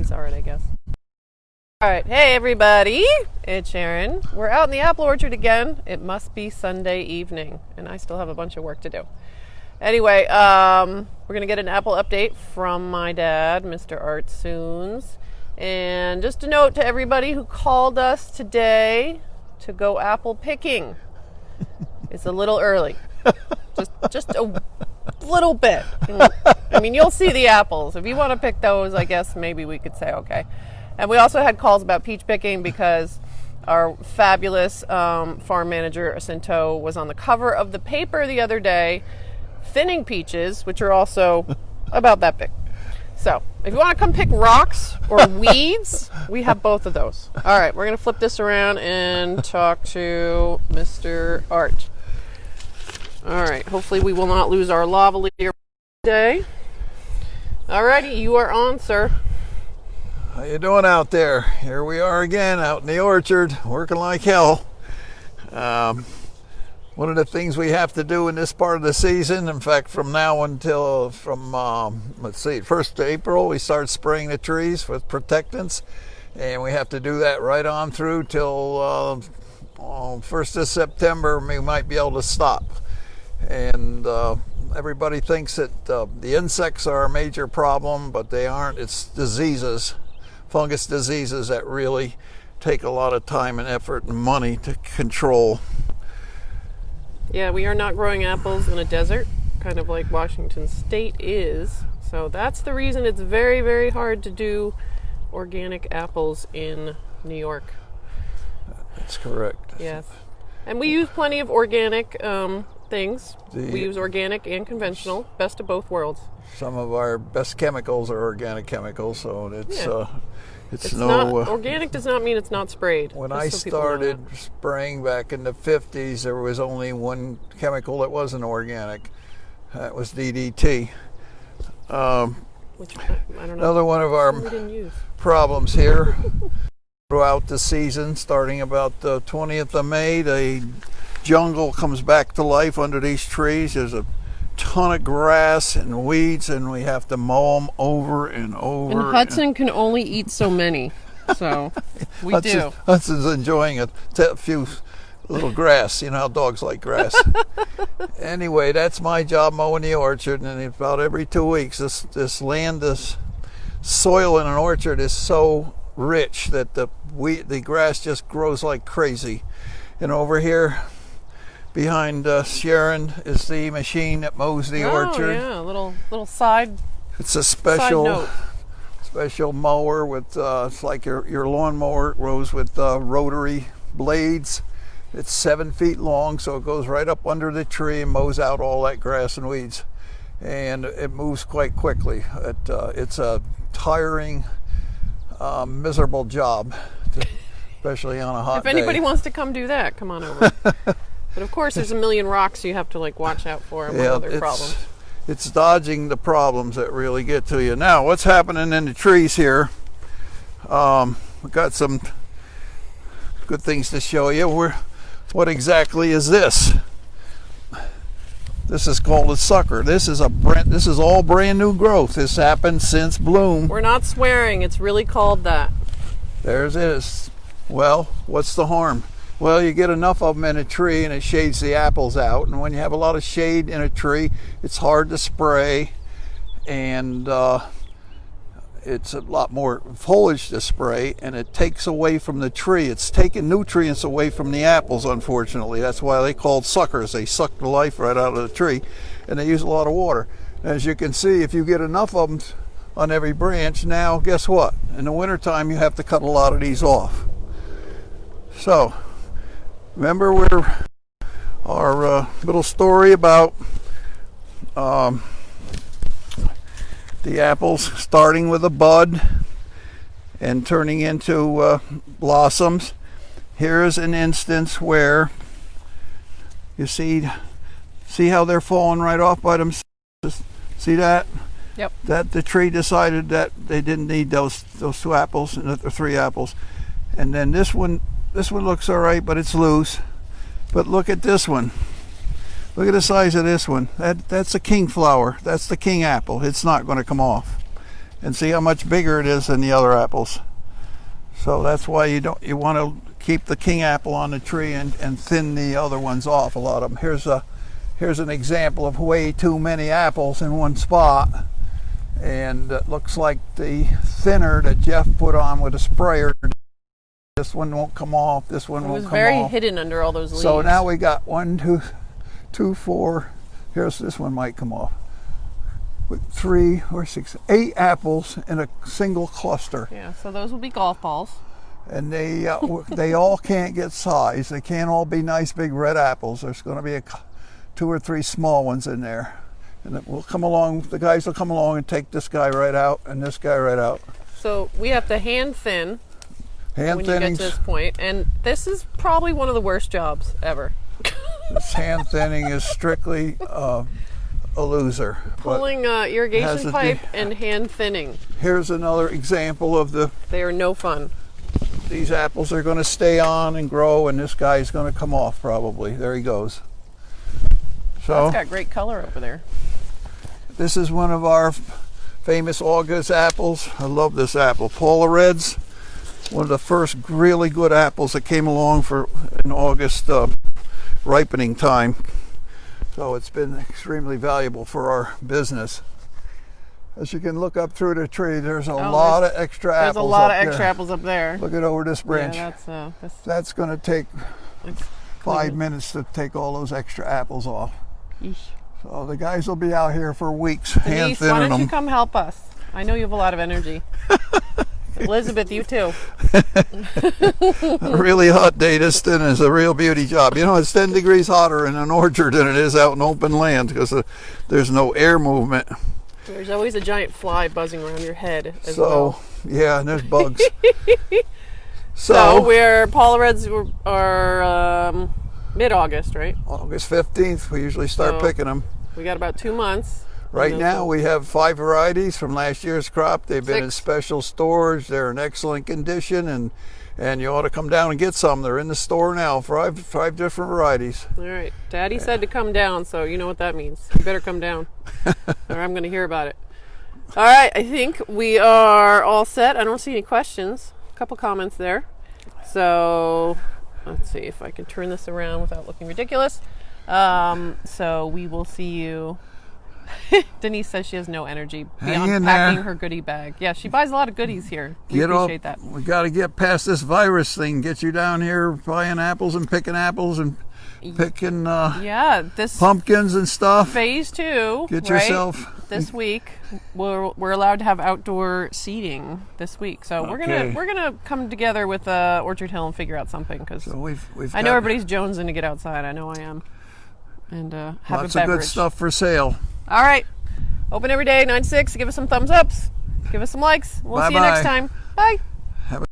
saw it, I guess. All right, hey everybody, it's Sharon. We're out in the apple orchard again. It must be Sunday evening, and I still have a bunch of work to do. Anyway, we're going to get an apple update from my dad, Mr. Art Soons. And just a note to everybody who called us today to go apple picking. It's a little early. Just a little bit. I mean, you'll see the apples. If you want to pick those, I guess maybe we could say okay. And we also had calls about peach picking because our fabulous farm manager, Asinto, was on the cover of the paper the other day thinning peaches, which are also about that big. So if you want to come pick rocks or weeds, we have both of those. All right, we're going to flip this around and talk to Mr. Art. All right, hopefully we will not lose our lavalier today. All righty, you are on, sir. How you doing out there? Here we are again out in the orchard, working like hell. One of the things we have to do in this part of the season, in fact, from now until let's see, 1st of April, we start spraying the trees with protectants, and we have to do that right on through till 1st of September. We might be able to stop. And everybody thinks that the insects are a major problem, but they aren't. It's diseases, fungus diseases, that really take a lot of time and effort and money to control. Yeah, we are not growing apples in a desert, kind of like Washington State is. So that's the reason it's very, very hard to do organic apples in New York. That's correct. Yes. And we use plenty of organic things. We use organic and conventional, best of both worlds. Some of our best chemicals are organic chemicals, so it's not organic does not mean it's not sprayed. When I started spraying back in the 50s, there was only one chemical that wasn't organic. That was DDT. Which I don't know. Another one of our problems here throughout the season, starting about the 20th of May, the jungle comes back to life under these trees. There's a ton of grass and weeds, and we have to mow them over and over. And Hudson can only eat so many, so we do. Hudson's enjoying a few little grass. You know how dogs like grass. Anyway, that's my job, mowing the orchard, and about every 2 weeks, this land, this soil in an orchard is so rich that the grass just grows like crazy. And over here behind Sharon is the machine that mows the orchard. Yeah, little side. It's a special mower with it's like your lawnmower. It grows with rotary blades. It's 7 feet long, so it goes right up under the tree and mows out all that grass and weeds. And it moves quite quickly. It's a tiring, miserable job, especially on a hot day. If anybody wants to come do that, come on over. But of course, there's a million rocks you have to watch out for and other problems. It's dodging the problems that really get to you. Now, what's happening in the trees here? We've got some good things to show you. What exactly is this? This is called a sucker. This is all brand new growth. This happened since bloom. We're not swearing. It's really called that. There it is. Well, what's the harm? Well, you get enough of them in a tree and it shades the apples out. And when you have a lot of shade in a tree, it's hard to spray, and it's a lot more foliage to spray, and it takes away from the tree. It's taking nutrients away from the apples, unfortunately. That's why they're called suckers. They suck the life right out of the tree, and they use a lot of water. As you can see, if you get enough of them on every branch, now guess what? In the wintertime, you have to cut a lot of these off. So, remember our little story about the apples starting with a bud and turning into blossoms. Here's an instance where you see how they're falling right off by themselves. See that? Yep. That the tree decided that they didn't need those 2 apples, or 3 apples. And then this one looks all right, but it's loose. But look at this one. Look at the size of this one. That's a king flower. That's the king apple. It's not going to come off. and see how much bigger it is than the other apples. So that's why you want to keep the king apple on the tree and thin the other ones off, a lot of them. Here's an example of way too many apples in one spot, and it looks like the thinner that Jeff put on with a sprayer, this one won't come off, this one won't come off. It was very hidden under all those leaves. So now we got 1, 2, 4, here's this one might come off. With 3 or 6, 8 apples in a single cluster. Yeah, so those will be golf balls. And they all can't get size. They can't all be nice big red apples. There's going to be 2 or 3 small ones in there. And we'll come along, the guys will come along and take this guy right out and this guy right out. So we have to hand thin Hand when you get to this point. And this is probably one of the worst jobs ever. This hand thinning is strictly a loser. Pulling irrigation pipe and hand thinning. Here's another example of They are no fun. These apples are going to stay on and grow, and this guy's going to come off probably. There he goes. So That's got great color over there. this is one of our famous August apples. I love this apple. Paula Reds, one of the first really good apples that came along in August ripening time. So it's been extremely valuable for our business. As you can look up through the tree, there's a lot of extra apples. There's a lot of up extra there. apples up there. Look at over this branch. Yeah, That's going to take that's 5 minutes to take all those extra apples off. Yeesh. So the guys will be out here for weeks hand Denise, thinning why don't you them. come help us? I know you have a lot of energy. Elizabeth, you too. A really hot day, this thin is a real beauty job. You know, it's 10 degrees hotter in an orchard than it is out in open land because there's no air movement. There's always a giant fly buzzing around your head as So, well. yeah, and there's bugs. So we're Paula Reds are mid-August, right? August 15th, we usually start So, picking them. We got about 2 months. Right now we have 5 varieties from last year's crop. They've been in 6. special storage. They're in excellent condition, and you ought to come down and get some. They're in the store now, five different varieties. All right. Daddy said to come down, so you know what that means. You better come down, or I'm going to hear about it. All right. I think we are all set. I don't see any questions. A couple comments there. So let's see if I can turn this around without looking ridiculous. So we will see you. Denise says she has no energy beyond packing her goodie bag. Yeah, she buys a lot of goodies here. We appreciate that. We got to get past this virus thing. Get you down here buying apples and picking picking this pumpkins and stuff. phase 2. Get right? yourself This week. We're allowed to have outdoor seating this week, so we're gonna come together with Orchard Hill and figure out something because So I know everybody's jonesing to get outside. I know I am, and have lots a of beverage. good stuff for sale. All right. Open every day, 9 to 6. Give us some thumbs ups. Give us some likes. We'll see you Bye-bye. next time. Bye.